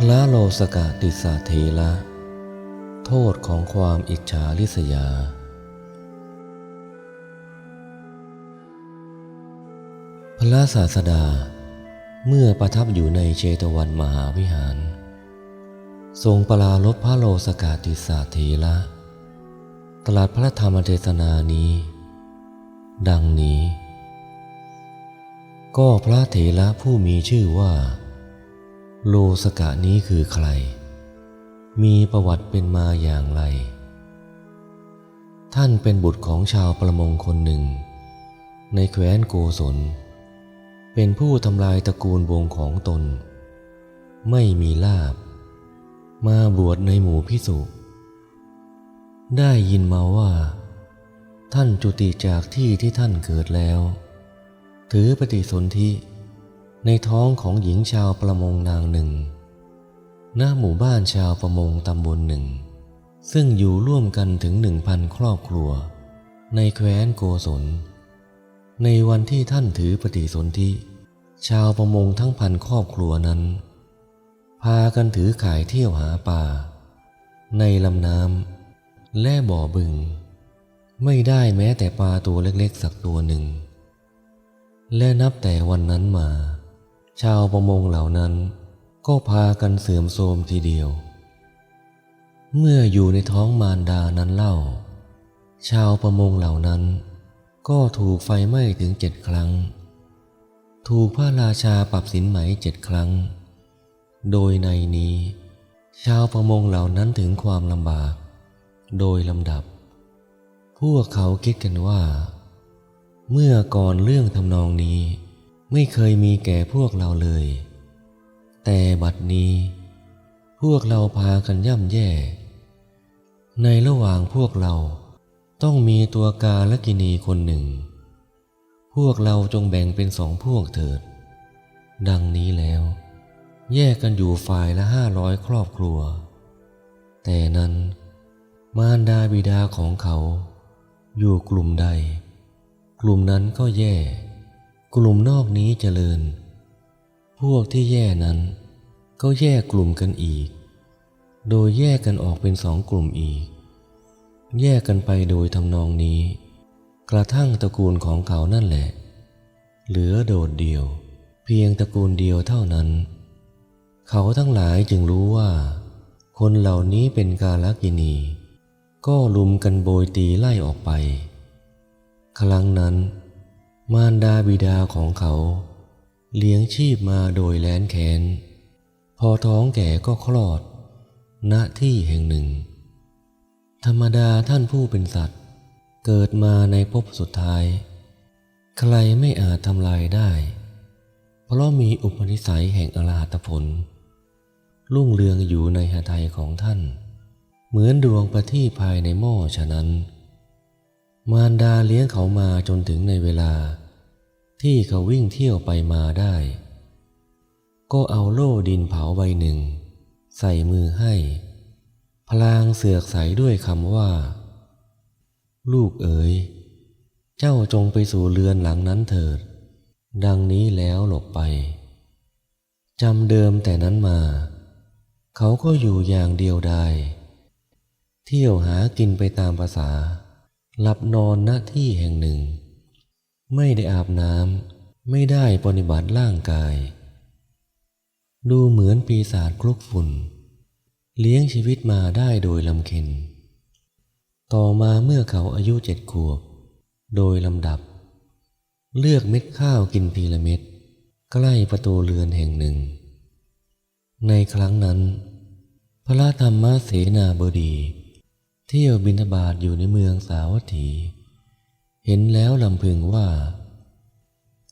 พระโลสกติสเถระโทษของความอิจฉาริษยาพระศาสดาเมื่อประทับอยู่ในเชตวันมหาวิหารทรงปรารภพระโลสกติสเถระตรัสพระธรรมเทศนานี้ดังนี้ก็พระเถระผู้มีชื่อว่าโลสกะนี้คือใครมีประวัติเป็นมาอย่างไรท่านเป็นบุตรของชาวประมงคนหนึ่งในแคว้นโกศลเป็นผู้ทำลายตระกูลวงของตนไม่มีลาภมาบวชในหมู่ภิกษุได้ยินมาว่าท่านจุติจากที่ที่ท่านเกิดแล้วถือปฏิสนธิในท้องของหญิงชาวประมงนางหนึ่งณหมู่บ้านชาวประมงตำบลหนึ่งซึ่งอยู่ร่วมกันถึง 1,000 ครอบครัวในแคว้นโกศลในวันที่ท่านถือปฏิสนธิชาวประมงทั้งพันครอบครัวนั้นพากันถือข่ายเที่ยวหาปลาในลำน้ำและบ่อบึงไม่ได้แม้แต่ปลาตัวเล็กๆสักตัวหนึ่งและนับแต่วันนั้นมาชาวประมงเหล่านั้นก็พากันเสื่อมโทรมทีเดียวเมื่ออยู่ในท้องมารดานั้นเล่าชาวประมงเหล่านั้นก็ถูกไฟไหม้ถึง7 ครั้งถูกพระราชาปรับสินไหม7 ครั้งโดยในนี้ชาวประมงเหล่านั้นถึงความลำบากโดยลำดับพวกเขาคิดกันว่าเมื่อก่อนเรื่องทำนองนี้ไม่เคยมีแก่พวกเราเลยแต่บัดนี้พวกเราพากันย่ำแย่ในระหว่างพวกเราต้องมีตัวกาลกิณีคนหนึ่งพวกเราจงแบ่งเป็น2 พวกเถิดดังนี้แล้วแยกกันอยู่ฝ่ายละ500 ครอบครัวแต่นั้นมารดาบิดาของเขาอยู่กลุ่มใดกลุ่มนั้นก็แย่กลุ่มนอกนี้เจริญพวกที่แย่นั้นก็แยกกลุ่มกันอีกโดยแยกกันออกเป็น2 กลุ่มอีกแยกกันไปโดยทำนองนี้กระทั่งตระกูลของเขานั่นแหละเหลือโดดเดี่ยวเพียงตระกูลเดียวเท่านั้นเขาทั้งหลายจึงรู้ว่าคนเหล่านี้เป็นกาลกิณีก็ลุมกันโบยตีไล่ออกไปครั้งนั้นมารดาบิดาของเขาเลี้ยงชีพมาโดยแล้นแค้นพอท้องแก่ก็คลอดณที่แห่งหนึ่งธรรมดาท่านผู้เป็นสัตว์เกิดมาในภพสุดท้ายใครไม่อาจทำลายได้เพราะมีอุปนิสัยแห่งอรหัตผลรุ่งเรืองอยู่ในหทัยของท่านเหมือนดวงประทีปภายในหม้อฉะนั้นมารดาเลี้ยงเขามาจนถึงในเวลาที่เขาวิ่งเที่ยวไปมาได้ก็เอาโล่ดินเผาใบหนึ่งใส่มือให้พลางเสือกใส่ด้วยคำว่าลูกเอ๋ยเจ้าจงไปสู่เรือนหลังนั้นเถิดดังนี้แล้วหลบไปจำเดิมแต่นั้นมาเขาก็อยู่อย่างเดียวดายเที่ยวหากินไปตามภาษาหลับนอนณที่แห่งหนึ่งไม่ได้อาบน้ำไม่ได้ปฏิบัติร่างกายดูเหมือนปีศาจคลุกฝุ่นเลี้ยงชีวิตมาได้โดยลำเค็ญต่อมาเมื่อเขาอายุ7 ขวบโดยลำดับเลือกเม็ดข้าวกินทีละเม็ดใกล้ประตูเรือนแห่งหนึ่งในครั้งนั้นพระธรรมเสนาบดีเที่ยวบิณฑบาตอยู่ในเมืองสาวัตถีเห็นแล้วลำพึงว่า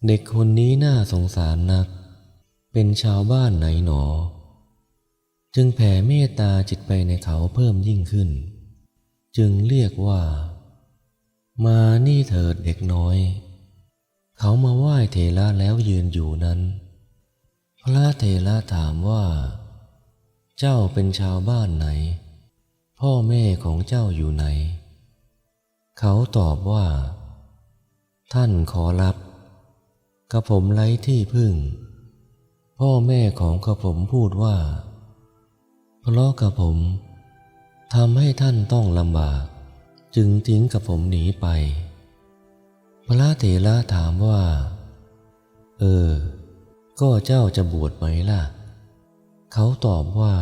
เด็กคนนี้น่าสงสารนักเป็นชาวบ้านไหนหนอจึงแผ่เมตตาจิตไปในเขาเพิ่มยิ่งขึ้นจึงเรียกว่ามานี่เถิดเด็กน้อยเขามาไหว้เถระแล้วยืนอยู่นั้นพระเถระถามว่าเจ้าเป็นชาวบ้านไหนพ่อแม่ของเจ้าอยู่ไหนเขาตอบว่าท่านขอรับกระผมไร้ที่พึ่งพ่อแม่ของกระผมพูดว่า เพราะกับผมทำให้ท่านต้องลำบากจึงทิ้งกับผมหนีไปพระเถระถามว่าก็เจ้าจะบวชไหมล่ะเขาตอบว่า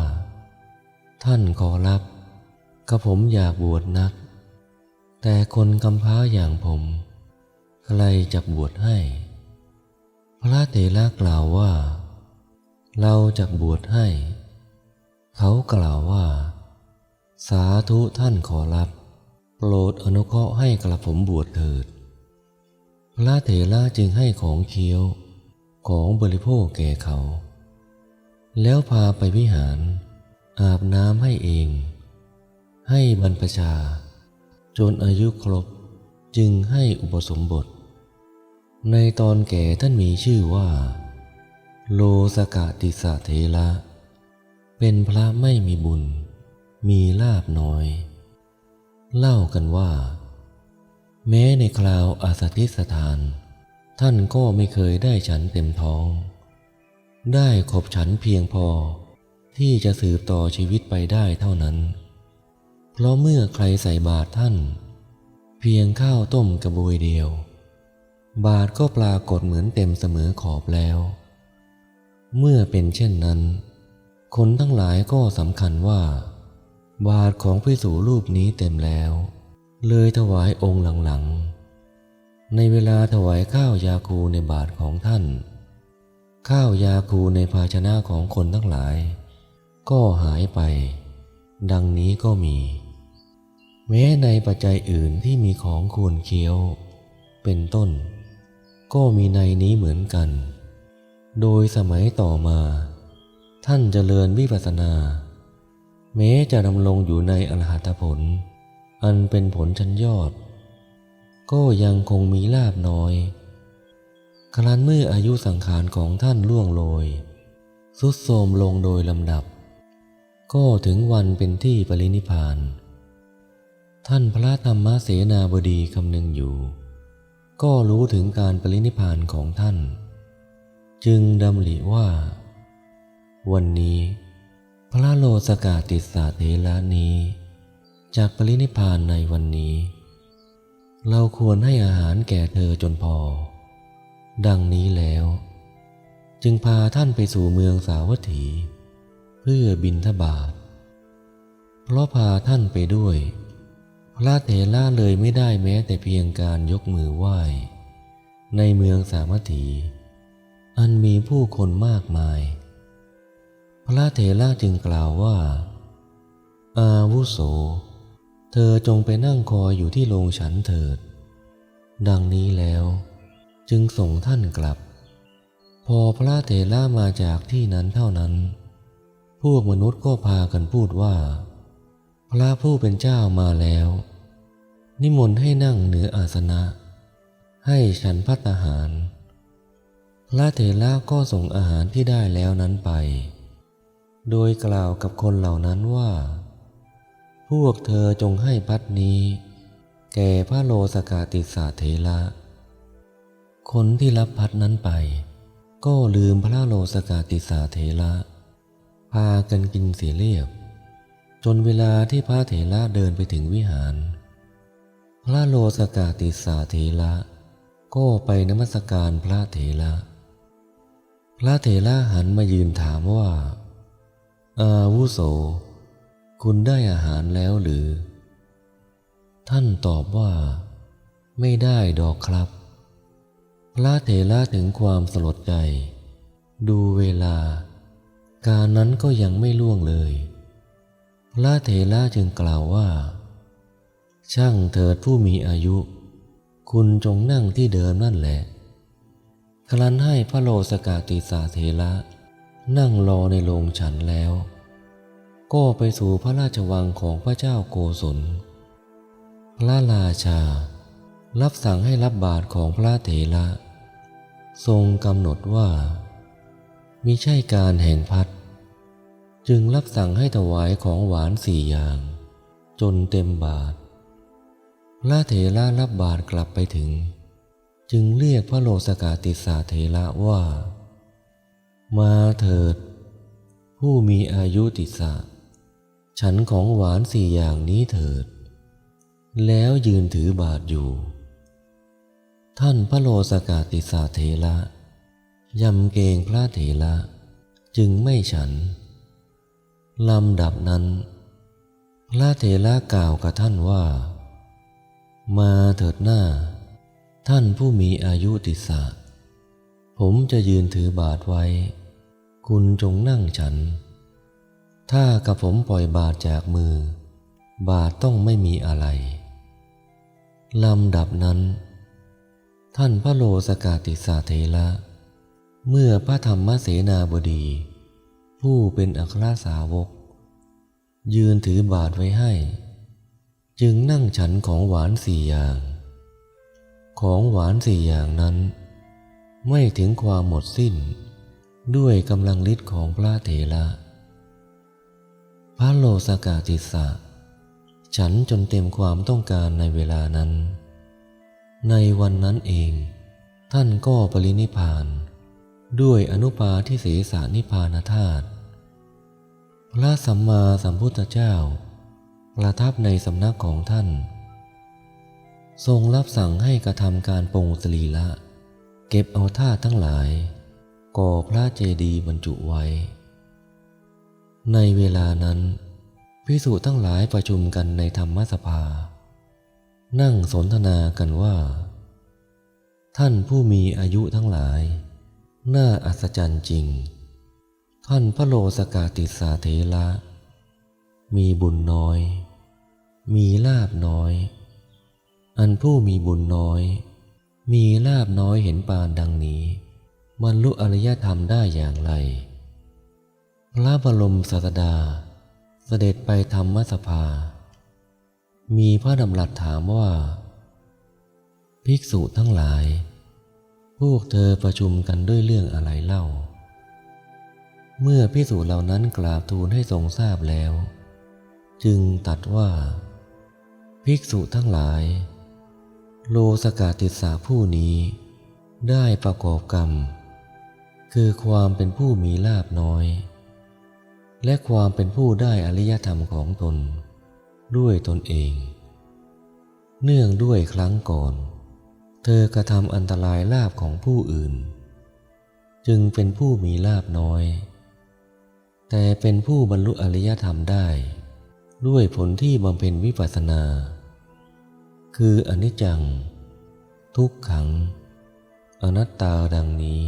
ท่านขอรับกับผมอยากบวชนักแต่คนกำพร้าอย่างผมใครจะบวชให้พระเถระกล่าวว่าเราจะบวชให้เขากล่าวว่าสาธุท่านขอรับโปรดอนุเคราะห์ให้กระผมบวชเถิดพระเถระจึงให้ของเคี้ยวของบริโภคแก่เขาแล้วพาไปวิหารอาบน้ำให้เองให้บรรพชาจนอายุครบจึงให้อุปสมบทในตอนแก่ท่านมีชื่อว่าโลสกติสเถระเป็นพระไม่มีบุญมีลาภน้อยเล่ากันว่าแม้ในคราวอาสาธิสถานท่านก็ไม่เคยได้ฉันเต็มท้องได้ขบฉันเพียงพอที่จะสืบต่อชีวิตไปได้เท่านั้นเพราะเมื่อใครใส่บาตรท่านเพียงข้าวต้มกระบวยเดียวบาตรก็ปรากฏเหมือนเต็มเสมอขอบแล้วเมื่อเป็นเช่นนั้นคนทั้งหลายก็สำคัญว่าบาตรของภิกษุรูปนี้เต็มแล้วเลยถวายองค์หลังๆในเวลาถวายข้าวยาคูในบาตรของท่านข้าวยาคูในภาชนะของคนทั้งหลายก็หายไปดังนี้ก็มีแม้ในปัจจัยอื่นที่มีของควรเคี้ยวเป็นต้นก็มีในนี้เหมือนกันโดยสมัยต่อมาท่านเจริญวิปัสสนาแม้จะดำรงอยู่ในอรหัตผลอันเป็นผลชั้นยอดก็ยังคงมีลาภน้อยครั้นเมื่ออายุสังขารของท่านล่วงโรยทรุดโทรมลงโดยลำดับก็ถึงวันเป็นที่ปรินิพพานท่านพระธรรมเสนาบดีคำนึงอยู่ก็รู้ถึงการปรินิพพานของท่านจึงดำริว่าวันนี้พระโลสกติสเถระนี้จากปรินิพพานในวันนี้เราควรให้อาหารแก่เธอจนพอดังนี้แล้วจึงพาท่านไปสู่เมืองสาวัตถีเพื่อบิณฑบาตเพราะพาท่านไปด้วยพระเถระเลยไม่ได้แม้แต่เพียงการยกมือไหว้ในเมืองสาวัตถีอันมีผู้คนมากมายพระเถระจึงกล่าวว่าอาวุโสเธอจงไปนั่งคอยอยู่ที่โรงฉันเถิดดังนี้แล้วจึงส่งท่านกลับพอพระเถระมาจากที่นั้นเท่านั้นพวกมนุษย์ก็พากันพูดว่าพระผู้เป็นเจ้ามาแล้วนิมนต์ให้นั่งเหนืออาสนะให้ฉันภัตตาหารพระเถระก็ส่งอาหารที่ได้แล้วนั้นไปโดยกล่าวกับคนเหล่านั้นว่าพวกเธอจงให้ภัตนี้แก่พระโลสกติสเถระคนที่รับภัตนั้นไปก็ลืมพระโลสกติสเถระพากันกินเสียเรียบจนเวลาที่พระเถระเดินไปถึงวิหารพระโลสกติสเถระก็ไปนมัสการพระเถระพระเถระหันมายืนถามว่าอาวุโสคุณได้อาหารแล้วหรือท่านตอบว่าไม่ได้ดอกครับพระเถระถึงความสลดใจดูเวลาการนั้นก็ยังไม่ล่วงเลยพระเถระจึงกล่าวว่าช่างเถิดผู้มีอายุคุณจงนั่งที่เดิมนั่นแหละครั้นให้พระโลสกติสเถระนั่งรอในโรงฉันแล้วก็ไปสู่พระราชวังของพระเจ้าโกศลพระราชารับสั่งให้รับบาตรของพระเถระทรงกำหนดว่ามิใช่การแห่งภัตจึงรับสั่งให้ถวายของหวาน4 อย่างจนเต็มบาตรพระเถระรับบาตรกลับไปถึงจึงเรียกพระโลสกติสเถระว่ามาเถิดผู้มีอายุติสะ ฉันของหวาน4 อย่างนี้เถิดแล้วยืนถือบาตรอยู่ท่านพระโลสกาติสาเถระยำเกรงพระเถระจึงไม่ฉันลำดับนั้นพระเถระกล่าวกับท่านว่ามาเถิดหน้าท่านผู้มีอายุติสสะผมจะยืนถือบาตรไว้คุณจงนั่งฉันถ้ากระผมปล่อยบาตรจากมือบาตรต้องไม่มีอะไรลำดับนั้นท่านพระโลสกาติสาเถระเมื่อพระธรรมเสนาบดีผู้เป็นอัครสาวกยืนถือบาตรไว้ให้จึงนั่งฉันของหวาน4 อย่างของหวาน4 อย่างนั้นไม่ถึงความหมดสิ้นด้วยกำลังฤทธิ์ของพระเถระพระโลสกาติสะฉันจนเต็มความต้องการในเวลานั้นในวันนั้นเองท่านก็ปรินิพพานด้วยอนุปาทิเสสนิพพานธาตุพระสัมมาสัมพุทธเจ้าประทับในสำนักของท่านทรงรับสั่งให้กระทำการปรงสรีระเก็บเอาธาตุทั้งหลายก่อพระเจดีย์บรรจุไว้ในเวลานั้นภิกษุทั้งหลายประชุมกันในธรรมสภานั่งสนทนากันว่าท่านผู้มีอายุทั้งหลายน่าอัศจรรย์จริงท่านพระโลสกาติสาเถระมีบุญน้อยมีลาภน้อยอันผู้มีบุญน้อยมีลาภน้อยเห็นปานดังนี้บรรลุอริยธรรมได้อย่างไรพระบรมศาสดาเสด็จไปธรรมสภามีพระดำรัสถามว่าภิกษุทั้งหลายพวกเธอประชุมกันด้วยเรื่องอะไรเล่าเมื่อภิกษุเหล่านั้นกราบทูลให้ทรงทราบแล้วจึงตรัสว่าภิกษุทั้งหลายโลสกาติสาผู้นี้ได้ประกอบกรรมคือความเป็นผู้มีลาภน้อยและความเป็นผู้ได้อริยธรรมของตนด้วยตนเองเนื่องด้วยครั้งก่อนเธอกระทำอันตรายลาภของผู้อื่นจึงเป็นผู้มีลาภน้อยแต่เป็นผู้บรรลุอริยธรรมได้ด้วยผลที่บำเพ็ญวิปัสสนาคืออนิจจังทุกขังอนัตตาดังนี้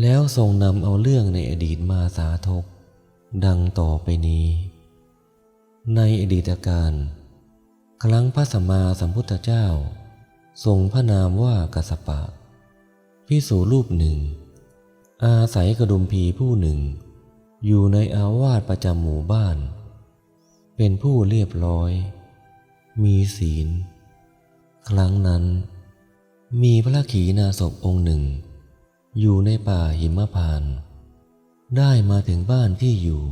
แล้วทรงนำเอาเรื่องในอดีตมาสาธกดังต่อไปนี้ในอดีตการครั้งพระสัมมาสัมพุทธเจ้าทรงพระนามว่ากัสสปะภิกษุรูปหนึ่งอาศัยกดุมพีผู้หนึ่งอยู่ในอาวาสประจำหมู่บ้านเป็นผู้เรียบร้อยมีศีลครั้งนั้นมีพระขีณาสพองค์หนึ่งอยู่ในป่าหิมพานต์ได้มาถึงบ้านที่อยู่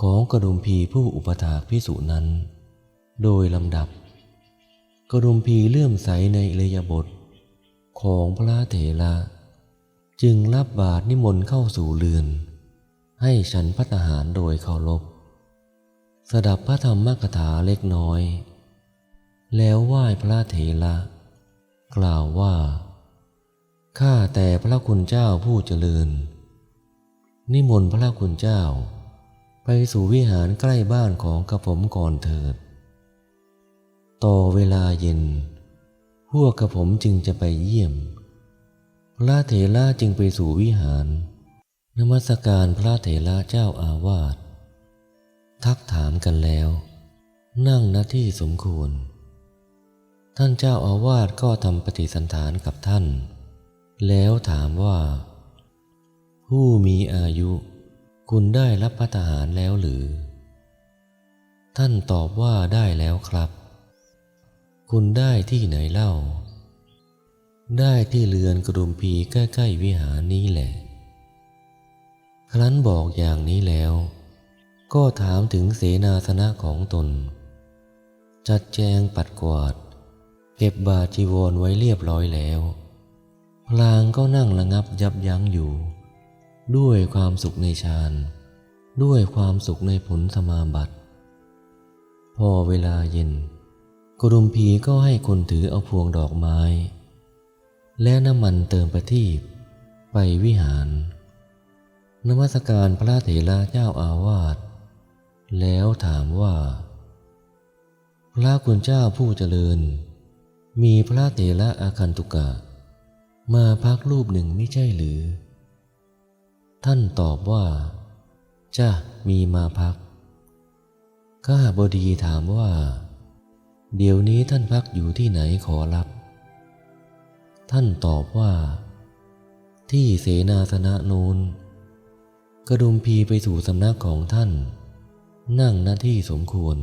ของกดุมพีผู้อุปถากภิกษุนั้นโดยลำดับกดุมพีเลื่อมใสในอิริยาบถของพระเถระจึงรับบาตรนิมนต์เข้าสู่เรือนให้ฉันภัตตาหารโดยเคารพสดับพระธรรมกถาเล็กน้อยแล้วไหว้พระเถระกล่าวว่าข้าแต่พระคุณเจ้าผู้เจริญนิมนต์พระคุณเจ้าไปสู่วิหารใกล้บ้านของกระผมก่อนเถิดต่อเวลาเย็นพวกกระผมจึงจะไปเยี่ยมพระเถระจึงไปสู่วิหารนมัสการพระเถระเจ้าอาวาสทักถามกันแล้วนั่งณที่สมควรท่านเจ้าอาวาสก็ทำปฏิสันถานกับท่านแล้วถามว่าผู้มีอายุคุณได้รับภัตตาหารแล้วหรือท่านตอบว่าได้แล้วครับคุณได้ที่ไหนเล่าได้ที่เรือนกดุมพีใกล้ๆวิหารนี้แหละครั้นบอกอย่างนี้แล้วก็ถามถึงเสนาสนะของตนจัดแจงปัดกวาดเก็บบาตรจีวรไว้เรียบร้อยแล้วพลางก็นั่งระงับยับยั้งอยู่ด้วยความสุขในฌาน ด้วยความสุขในผลสมาบัติพอเวลาเย็นกุดุมพีก็ให้คนถือเอาพวงดอกไม้และน้ำมันเติมประทีปไปวิหารนมัสการพระเถระเจ้าอาวาสแล้วถามว่าพระคุณเจ้าผู้เจริญมีพระเถระอาคันตุกะมาพักรูปหนึ่งไม่ใช่หรือท่านตอบว่าจ้ะมีมาพักข้าบดีถามว่าเดี๋ยวนี้ท่านพักอยู่ที่ไหนขอรับท่านตอบว่าที่เสนาสนะโน้นกระดุมพีไปสู่สำนักของท่านนั่งหน้าที่สมควร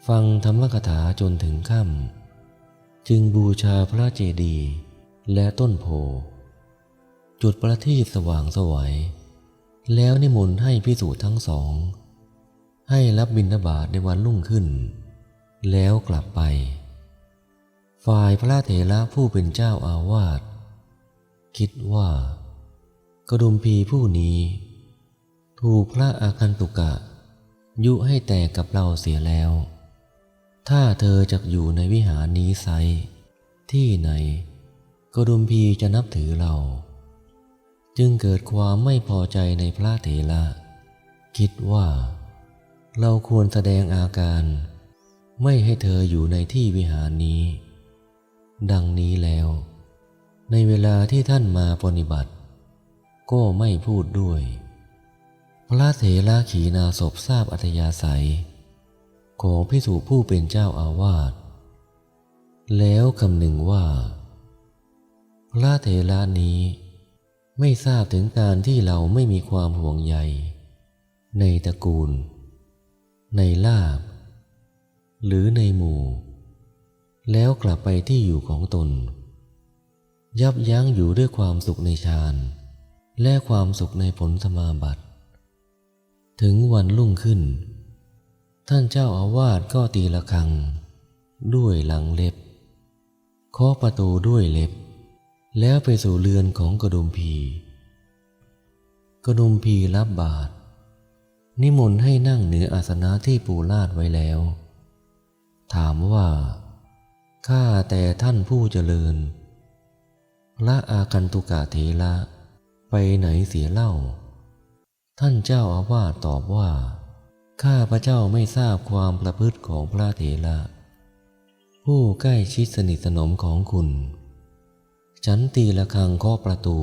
ฟังธรรมกถาจนถึงค่ำจึงบูชาพระเจดีย์และต้นโพจุดประทีปสว่างไสวแล้วนิมนต์ให้ภิกษุทั้งสองให้รับบิณฑบาตในวันรุ่งขึ้นแล้วกลับไปฝ่ายพระเถระผู้เป็นเจ้าอาวาสคิดว่ากระดุมพีผู้นี้ถูกพระอาคันตุกะยุให้แตกกับเราเสียแล้วถ้าเธอจักอยู่ในวิหารนี้ไซที่ไหนกระดุมพีจะนับถือเราจึงเกิดความไม่พอใจในพระเถระคิดว่าเราควรแสดงอาการไม่ให้เธออยู่ในที่วิหารนี้ดังนี้แล้วในเวลาที่ท่านมาปฏิบัติก็ไม่พูดด้วยพระเถระขีณาสพทราบอัธยาศัยของภิกษุผู้เป็นเจ้าอาวาสแล้วคำนึงว่าพระเถระนี้ไม่ทราบถึงการที่เราไม่มีความห่วงใยในตระกูลในลาภหรือในหมู่แล้วกลับไปที่อยู่ของตนยับยั้งอยู่ด้วยความสุขในฌานและความสุขในผลสมาบัติถึงวันรุ่งขึ้นท่านเจ้าอาวาสก็ตีระฆังด้วยหลังเล็บเคาะประตูด้วยเล็บแล้วไปสู่เรือนของกระดุมพีกระดุมพีรับบาตรนิมนต์ให้นั่งเหนืออาสนะที่ปูลาดไว้แล้วถามว่าข้าแต่ท่านผู้เจริญพระอาคันตุกะเถระไปไหนเสียเล่าท่านเจ้าอาวาสตอบว่าข้าพระเจ้าไม่ทราบความประพฤติของพระเถระผู้ใกล้ชิดสนิทสนมของคุณฉันตีระฆังเคาะประตู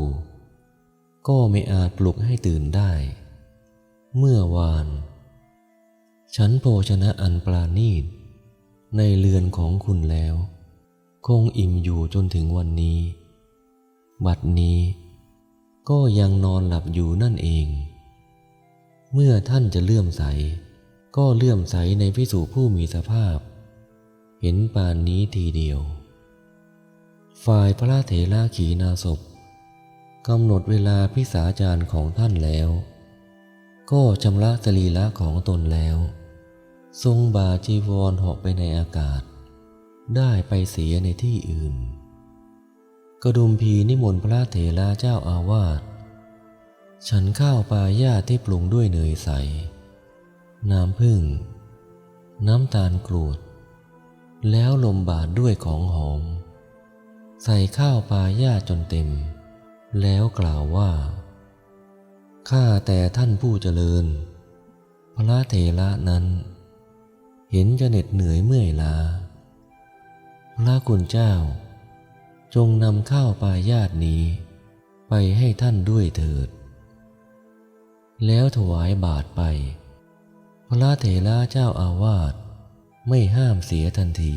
ก็ไม่อาจปลุกให้ตื่นได้เมื่อวานฉันโภชนะอันปราณีตในเรือนของคุณแล้วคงอิ่มอยู่จนถึงวันนี้บัดนี้ก็ยังนอนหลับอยู่นั่นเองเมื่อท่านจะเลื่อมใสก็เลื่อมใสในภิกษุผู้มีสภาพเห็นปานนี้ทีเดียวฝ่ายพระเถระขีณาสพกำหนดเวลาพิสาจารของท่านแล้วก็ชำระสรีระของตนแล้วทรงบาจีวรเหาะไปในอากาศได้ไปเสียในที่อื่นกระดุมพีนิมนต์พระเถระเจ้าอาวาสฉันข้าวปลายาที่ปรุงด้วยเนยใสน้ำผึ้งน้ำตาลกรวดแล้วลมบาดด้วยของหอมใส่ข้าวปลายาจนเต็มแล้วกล่าวว่าข้าแต่ท่านผู้เจริญพระเถระนั้นเห็นจะเหน็ดเหนื่อยเมื่อยล้าพระคุณเจ้าจงนำข้าวปลายานี้ไปให้ท่านด้วยเถิดแล้วถวายบาตรไปพระเถระเจ้าอาวาสไม่ห้ามเสียทันที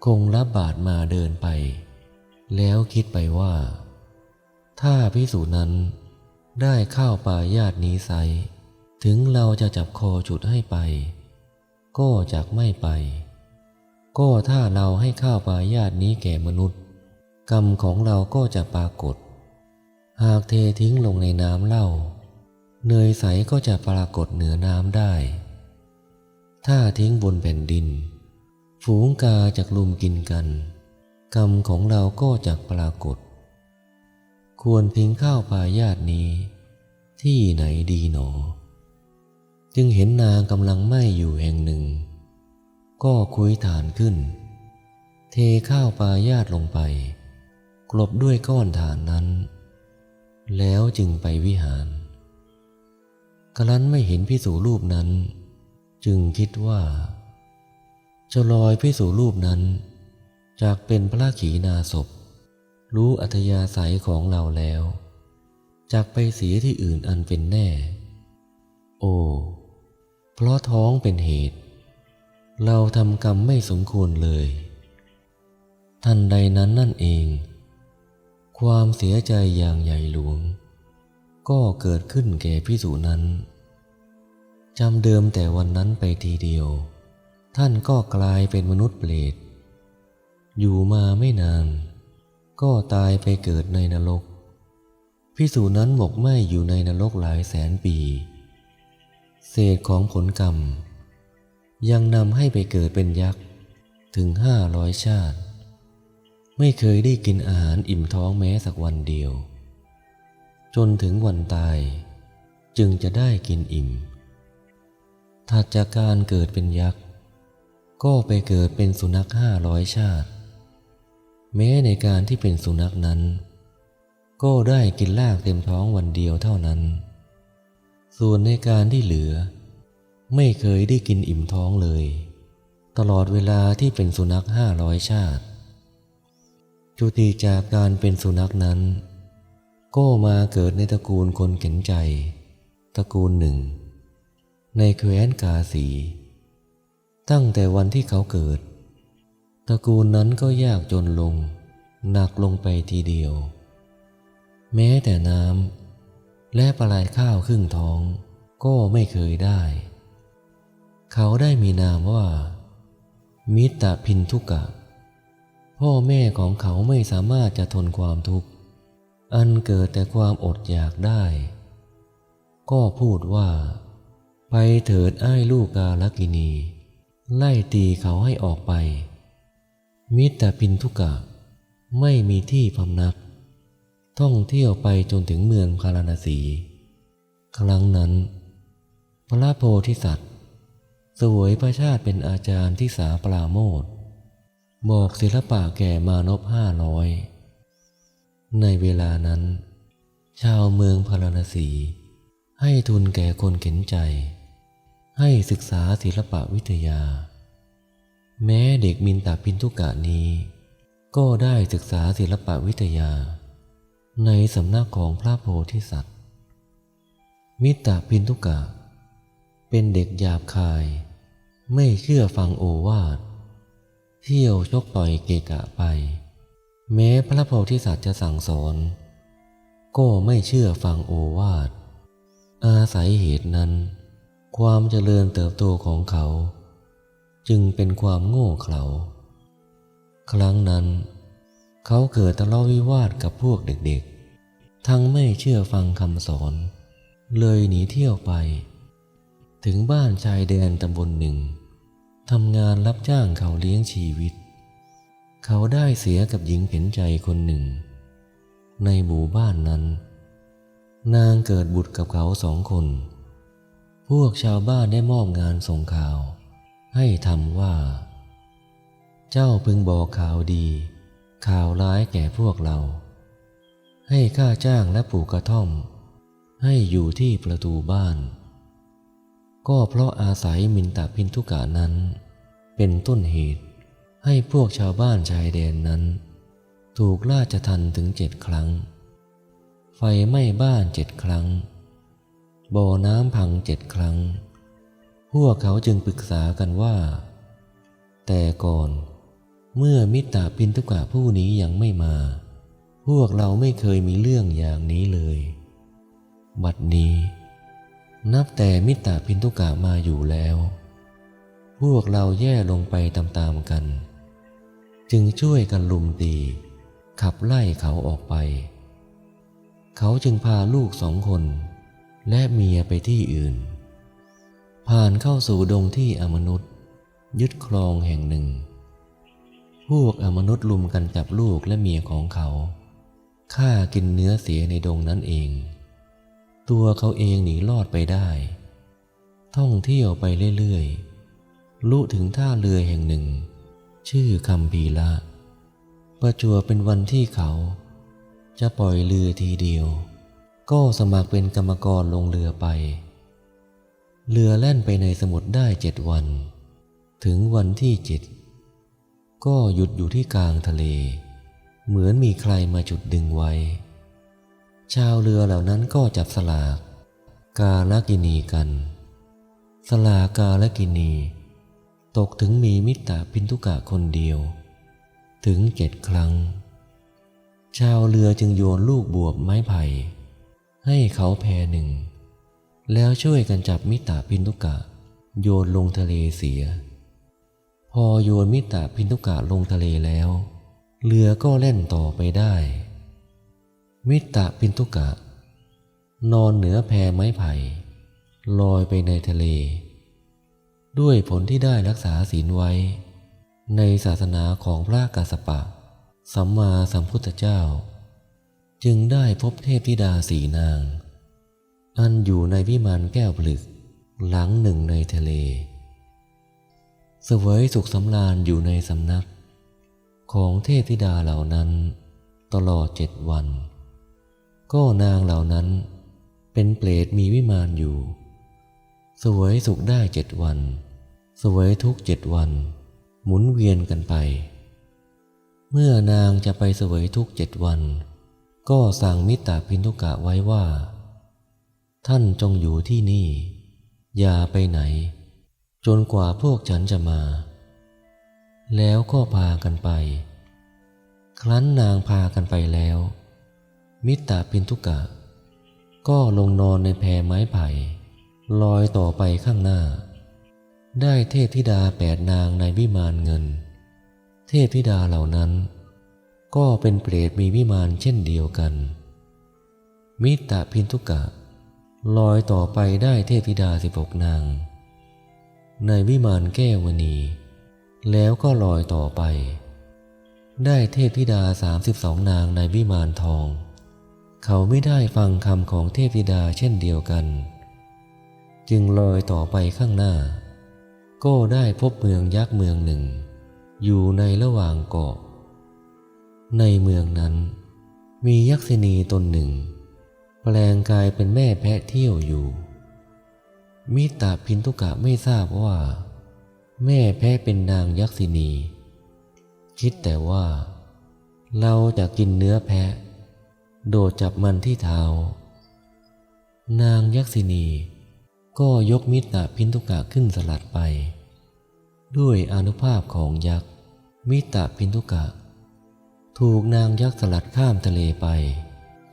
คงรับบาตรมาเดินไปแล้วคิดไปว่าถ้าภิกษุนั้นได้ข้าวปลายานี้ไซถึงเราจะจับคอฉุดให้ไปก็จักไม่ไปก็ถ้าเราให้ข้าวปลายานี้แก่มนุษย์กรรมของเราก็จะปรากฏหากเททิ้งลงในน้ำเหล้าเนยใสก็จะปรากฏเหนือน้ำได้ถ้าทิ้งบนแผ่นดินฝูงกาจักลุมกินกันกรรมของเราก็จักปรากฏควรทิ้งข้าวปลายานี้ที่ไหนดีหนอ จึงเห็นนางกำลังไหม้อยู่แห่งหนึ่งก็คุ้ยถ่านขึ้นเทข้าวปลายาดลงไปกลบด้วยก้อนถ่านนั้นแล้วจึงไปวิหารครั้นไม่เห็นภิกษุรูปนั้นจึงคิดว่าจะลอยภิกษุรูปนั้นจากเป็นพระขีณาสพรู้อัธยาศัยของเราแล้วจากไปเสียที่อื่นอันเป็นแน่โอ้เพราะท้องเป็นเหตุเราทำกรรมไม่สมควรเลยทันใดนั้นนั่นเองความเสียใจอย่างใหญ่หลวงก็เกิดขึ้นแก่ภิกษุนั้นจำเดิมแต่วันนั้นไปทีเดียวท่านก็กลายเป็นมนุษย์เปรตอยู่มาไม่นานก็ตายไปเกิดในนรกภิกษุนั้นหมกไหม้อยู่ในนรกหลายแสนปีเศษของผลกรรมยังนำให้ไปเกิดเป็นยักษ์ถึง500 ชาติไม่เคยได้กินอาหารอิ่มท้องแม้สักวันเดียวจนถึงวันตายจึงจะได้กินอิ่มถัดจากการเกิดเป็นยักษ์ก็ไปเกิดเป็นสุนัข500 ชาติแม้ในการที่เป็นสุนัขนั้นก็ได้กินลากเต็มท้องวันเดียวเท่านั้นส่วนในการที่เหลือไม่เคยได้กินอิ่มท้องเลยตลอดเวลาที่เป็นสุนัข500 ชาติจุติจากการเป็นสุนัขนั้นก็มาเกิดในตระกูลคนเข็นใจตระกูลหนึ่งในแคว้นกาสีตั้งแต่วันที่เขาเกิดตระกูลนั้นก็ยากจนลงหนักลงไปทีเดียวแม้แต่น้ำและปลายข้าวครึ่งท้องก็ไม่เคยได้เขาได้มีนามว่ามิตรพินทุกะพ่อแม่ของเขาไม่สามารถจะทนความทุกข์อันเกิดแต่ความอดอยากได้ก็พูดว่าไปเถิดอ้ายลูกกาลกินีไล่ตีเขาให้ออกไปมิตรพินทุกะไม่มีที่พำนักท่องเที่ยวไปจนถึงเมืองพาราณสีครั้งนั้นพระโพธิสัตว์เสวยพระชาติเป็นอาจารย์ที่สาปราโมทย์บอกศิลปะแก่มานพ500ในเวลานั้นชาวเมืองพาราณสีให้ทุนแก่คนเข็นใจให้ศึกษาศิลปะวิทยาแม้เด็กมินตพินทุกะนี้ก็ได้ศึกษาศิลปะวิทยาในสำนักของพระโพธิสัตว์มิตรพินทุกะเป็นเด็กหยาบคายไม่เชื่อฟังโอวาทเที่ยวชกต่อยเกะกะไปแม้พระโพธิสัตว์จะสั่งสอนก็ไม่เชื่อฟังโอวาทอาศัยเหตุนั้นความเจริญเติบโตของเขาจึงเป็นความโง่เขลาครั้งนั้นเขาเกิดทะเลาะวิวาทกับพวกเด็กๆทั้งไม่เชื่อฟังคำสอนเลยหนีเที่ยวไปถึงบ้านชายแดนตำบลหนึ่งทำงานรับจ้างเขาเลี้ยงชีวิตเขาได้เสียกับหญิงเข็นใจคนหนึ่งในหมู่บ้านนั้นนางเกิดบุตรกับเขา2 คนพวกชาวบ้านได้มอบงานส่งข่าวให้ทำว่าเจ้าพึงบอกข่าวดีข่าวร้ายแก่พวกเราให้ค่าจ้างและปลูกกระท่อมให้อยู่ที่ประตูบ้านก็เพราะอาศัยมินตพินทุกะนั้นเป็นต้นเหตุให้พวกชาวบ้านชายแดนนั้นถูกราชทัณฑ์ถึง7 ครั้งไฟไหม้บ้าน7 ครั้งบ่อน้ำพัง7 ครั้งพวกเขาจึงปรึกษากันว่าแต่ก่อนเมื่อมิตรพินทุกะผู้นี้ยังไม่มาพวกเราไม่เคยมีเรื่องอย่างนี้เลยบัดนี้นับแต่มิตรพินทุกะมาอยู่แล้วพวกเราแย่ลงไปตามๆกันจึงช่วยกันลุมตีขับไล่เขาออกไปเขาจึงพาลูก2 คนและเมียไปที่อื่นผ่านเข้าสู่ดงที่อมนุษย์ยึดครองแห่งหนึ่งพวกอมนุษย์ลุมกันจับลูกและเมียของเขาฆ่ากินเนื้อเสียในดงนั้นเองตัวเขาเองหนีรอดไปได้ ท่องเที่ยวไปเรื่อยๆลุถึงท่าเรือแห่งหนึ่งชื่อคัมภีระประจวบเป็นวันที่เขาจะปล่อยเรือทีเดียวก็สมัครเป็นกรรมกรลงเรือไปเรือแล่นไปในสมุทรได้7 วันถึงวันที่7ก็หยุดอยู่ที่กลางทะเลเหมือนมีใครมาจุดดึงไว้ชาวเรือเหล่านั้นก็จับสลากกาลกิณีกันสลากกาลกิณีตกถึงมีมิตตพินทุกะคนเดียวถึง7 ครั้งชาวเรือจึงโยนลูกบวบไม้ไผ่ให้เขาแพหนึ่งแล้วช่วยกันจับมิตตพินทุกะโยนลงทะเลเสียพอโยนมิตตพินทุกะลงทะเลแล้วเรือก็แล่นต่อไปได้มิตตพินทุกะนอนเหนือแพไม้ไผ่ลอยไปในทะเลด้วยผลที่ได้รักษาศีลไว้ในศาสนาของพระกัสสปะสัมมาสัมพุทธเจ้าจึงได้พบเทพธิดา4 นางอันอยู่ในวิมานแก้วผลึกหลังหนึ่งในทะเลเสวยสุขสำราญอยู่ในสำนักของเทพธิดาเหล่านั้นตลอด7 วันก็นางเหล่านั้นเป็นเปรตมีวิมานอยู่เสวยสุขได้7 วันเสวยทุกข์7 วันหมุนเวียนกันไปเมื่อนางจะไปเสวยทุกข์7 วันก็สั่งมิตตพินทุกะไว้ว่าท่านจงอยู่ที่นี่อย่าไปไหนจนกว่าพวกฉันจะมาแล้วก็พากันไปครั้นนางพากันไปแล้วมิตตพินทุกะก็ลงนอนในแพไม้ไผ่ลอยต่อไปข้างหน้าได้เทพธิดา8 นางในวิมานเงินเทพธิดาเหล่านั้นก็เป็นเปรตมีวิมานเช่นเดียวกันมิตตพินทุกะลอยต่อไปได้เทพธิดา16 นางในวิมานแก้วมณีแล้วก็ลอยต่อไปได้เทพธิดา32 นางในวิมานทองเขาไม่ได้ฟังคำของเทพธิดาเช่นเดียวกันจึงลอยต่อไปข้างหน้าก็ได้พบเมืองยักษ์เมืองหนึ่งอยู่ในระหว่างเกาะในเมืองนั้นมียักษินีตนหนึ่งแปลงกายเป็นแม่แพะเที่ยวอยู่มิตตพินทุกะไม่ทราบว่าแม่แพะเป็นนางยักษินีคิดแต่ว่าเราจะกินเนื้อแพะโดดจับมันที่เท้านางยักษินีก็ยกมิตตพินทุกะขึ้นสลัดไปด้วยอานุภาพของยักษ์มิตตพินทุกะถูกนางยักษ์สลัดข้ามทะเลไป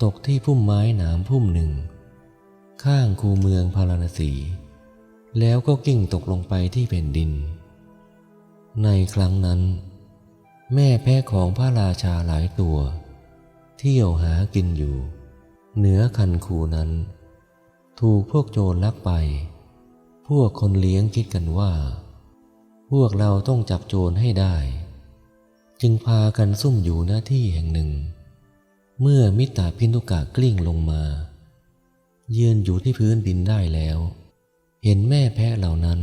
ตกที่พุ่มไม้หนามพุ่มหนึ่งข้างคูเมืองพาราณสีแล้วก็กิ้งตกลงไปที่แผ่นดินในครั้งนั้นแม่แพะของพระราชาหลายตัวเที่ยวหากินอยู่เหนือคันคูนั้นถูกพวกโจรลักไปพวกคนเลี้ยงคิดกันว่าพวกเราต้องจับโจรให้ได้จึงพากันซุ่มอยู่หน้าที่แห่งหนึ่งเมื่อมิตตพินทุกะกลิ้งลงมายืนอยู่ที่พื้นดินได้แล้วเห็นแม่แพะเหล่านั้น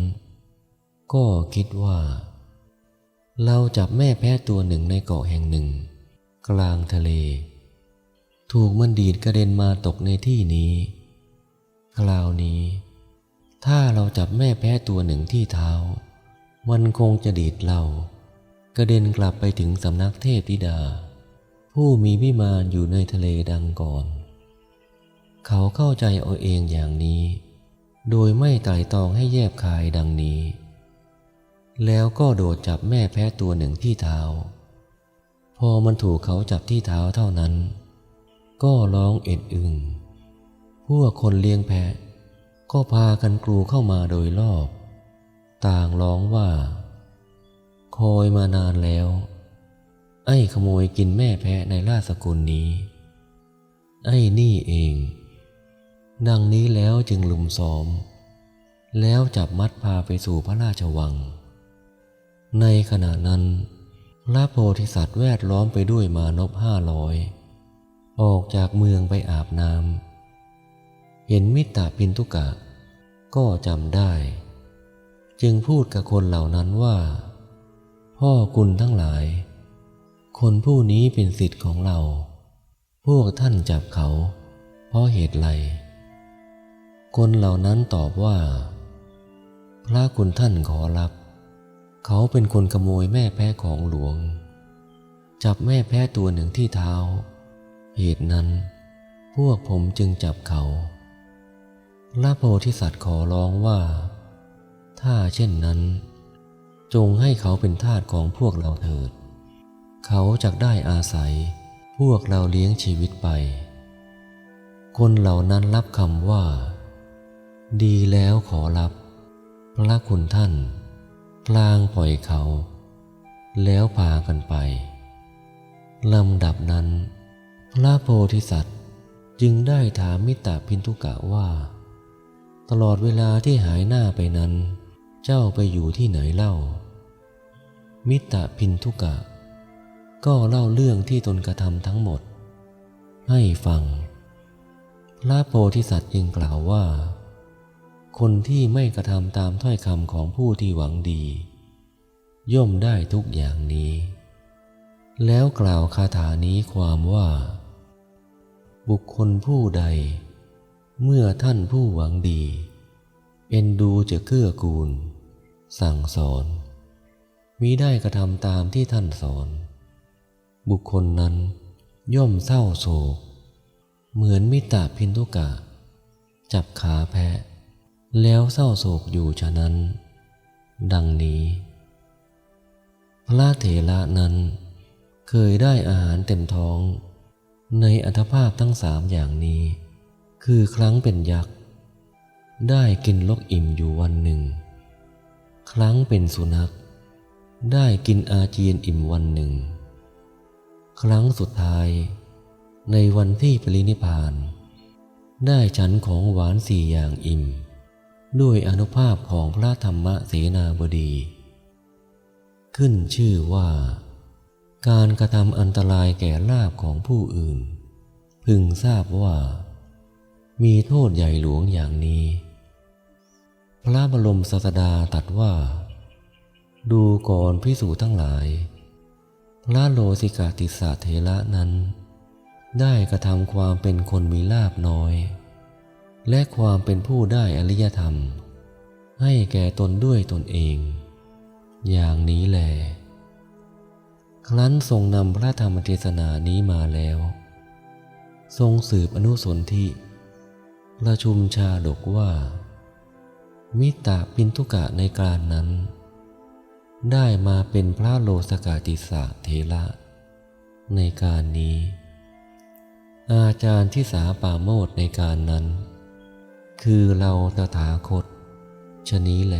ก็คิดว่าเราจับแม่แพะตัวหนึ่งในเกาะแห่งหนึ่งกลางทะเลถูกมันดีดกระเด็นมาตกในที่นี้คราวนี้ถ้าเราจับแม่แพะตัวหนึ่งที่เท้ามันคงจะดีดเรากระเด็นกลับไปถึงสำนักเทพธิดาผู้มีวิมานอยู่ในทะเลดังก่อนเขาเข้าใจเอาเองอย่างนี้โดยไม่ไตร่ตรองให้แยบคายดังนี้แล้วก็โดดจับแม่แพะตัวหนึ่งที่เท้าพอมันถูกเขาจับที่เท้าเท่านั้นก็ร้องเอ็ดอึงพวกคนเลี้ยงแพะก็พากันกรูเข้ามาโดยรอบต่างร้องว่าคอยมานานแล้วไอ้ขโมยกินแม่แพะในราชสกุลนี้ไอ้นี่เองดังนี้แล้วจึงลุมซ้อมแล้วจับมัดพาไปสู่พระราชวังในขณะนั้นพระโพธิสัตว์แวดล้อมไปด้วยมานพ500ออกจากเมืองไปอาบน้ำเห็นมิตตพินทุกะ ก็จำได้จึงพูดกับคนเหล่านั้นว่าพ่อคุณทั้งหลายคนผู้นี้เป็นศิษย์ของเราพวกท่านจับเขาเพราะเหตุไรคนเหล่านั้นตอบว่าพระคุณท่านขอรับเขาเป็นคนขโมยแม่แพะของหลวงจับแม่แพะตัวหนึ่งที่เท้าเหตุนั้นพวกผมจึงจับเขาพระโพธิสัตว์ขอร้องว่าถ้าเช่นนั้นจงให้เขาเป็นทาสของพวกเราเถิดเขาจักได้อาศัยพวกเราเลี้ยงชีวิตไปคนเหล่านั้นรับคำว่าดีแล้วขอรับพระคุณท่านพลางปล่อยเขาแล้วพากันไปลำดับนั้นพระโพธิสัตว์จึงได้ถามมิตรพินทุกะว่าตลอดเวลาที่หายหน้าไปนั้นเจ้าไปอยู่ที่ไหนเล่ามิตรพินทุกะก็เล่าเรื่องที่ตนกระทำทั้งหมดให้ฟังพระโพธิสัตว์จึงกล่าวว่าคนที่ไม่กระทำตามถ้อยคำของผู้ที่หวังดีย่อมได้ทุกอย่างนี้แล้วกล่าวคาถานี้ความว่าบุคคลผู้ใดเมื่อท่านผู้หวังดีเอ็นดูจะเกื้อกูลสั่งสอนมิได้กระทำตามที่ท่านสอนบุคคลนั้นย่อมเศร้าโศกเหมือนมิตรพินทุกะจับขาแพะแล้วเศร้าโศกอยู่ฉะนั้นดังนี้พระเถระนั้นเคยได้อาหารเต็มท้องในอัตภาพทั้งสามอย่างนี้คือครั้งเป็นยักษ์ได้กินลกอิ่มอยู่วันหนึ่งครั้งเป็นสุนัขได้กินอาเจียนอิ่มวันหนึ่งครั้งสุดท้ายในวันที่ปรินิพพานได้ฉันของหวานสี่อย่างอิ่มด้วยอานุภาพของพระธรรมเสนาบดีขึ้นชื่อว่าการกระทำอันตรายแก่ลาภของผู้อื่นพึงทราบว่ามีโทษใหญ่หลวงอย่างนี้พระบรมศาสดาตรัสว่าดูก่อนภิกษุทั้งหลายพระโลสิกาติสสะเถระนั้นได้กระทำความเป็นคนมีลาภน้อยและความเป็นผู้ได้อริยธรรมให้แก่ตนด้วยตนเองอย่างนี้แลครั้นทรงนำพระธรรมเทศนานี้มาแล้วทรงสืบอนุสนธิประชุมชาดกว่ามิตรพินทุกะในการนั้นได้มาเป็นพระโลสกาติสะเถระในการนี้อาจารย์ที่สาปาโมทย์ในการนั้นคือเราตถาคตชะนี้แล